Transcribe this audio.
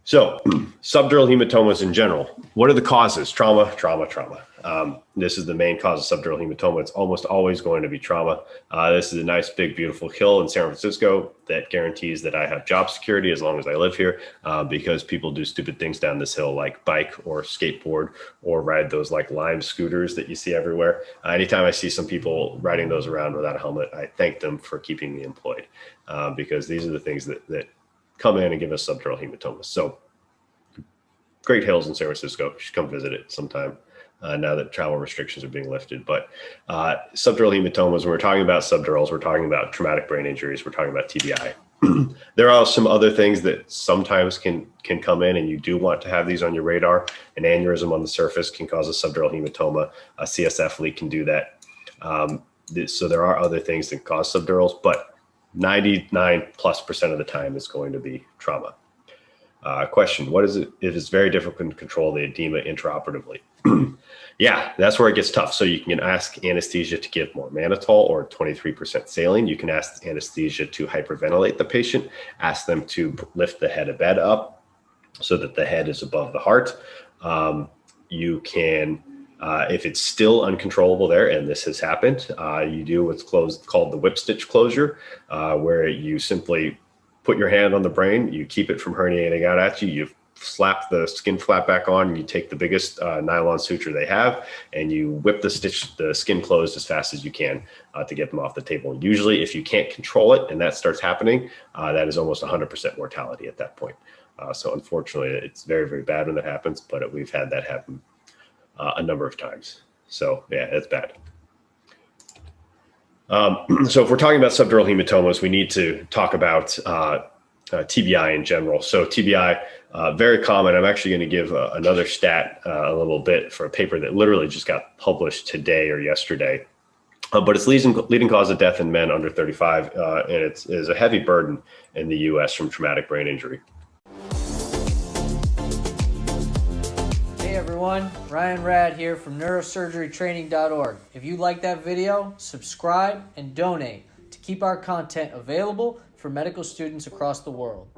So subdural hematomas in general, what are the causes? Trauma, trauma, trauma. This is the main cause of subdural hematoma. It's almost always going to be trauma. This is a nice, big, beautiful hill in San Francisco that guarantees that I have job security as long as I live here, because people do stupid things down this hill like bike or skateboard or ride those like Lime scooters that you see everywhere. Anytime I see some people riding those around without a helmet, I thank them for keeping me employed, because these are the things that come in and give us subdural hematomas. So great hills in San Francisco. You should come visit it sometime now that travel restrictions are being lifted. But subdural hematomas, when we're talking about subdurals, we're talking about traumatic brain injuries, we're talking about TBI. There are some other things that sometimes can come in, and you do want to have these on your radar. An aneurysm on the surface can cause a subdural hematoma. A CSF leak can do that. So there are other things that cause subdurals, but 99+% of the time is going to be trauma. Question, what is it if it's very difficult to control the edema intraoperatively? Yeah, that's where it gets tough. So you can ask anesthesia to give more mannitol or 23% saline. You can ask anesthesia to hyperventilate the patient, ask them to lift the head of bed up so that the head is above the heart. You can, if it's still uncontrollable there, and this has happened, you do what's called the whip stitch closure, where you simply put your hand on the brain, you keep it from herniating out at you, you slap the skin flap back on, and you take the biggest nylon suture they have, and you whip the skin closed as fast as you can to get them off the table. Usually, if you can't control it and that starts happening, that is almost 100% mortality at that point. So unfortunately, it's very, very bad when that happens, but we've had that happen a number of times. So yeah, it's bad. So if we're talking about subdural hematomas, we need to talk about TBI in general. So TBI, very common. I'm actually going to give another stat a little bit for a paper that literally just got published today or yesterday. But it's leading cause of death in men under 35, and it is a heavy burden in the U.S. from traumatic brain injury. Hey everyone, Ryan Rad here from Neurosurgerytraining.org. If you like that video, subscribe and donate to keep our content available for medical students across the world.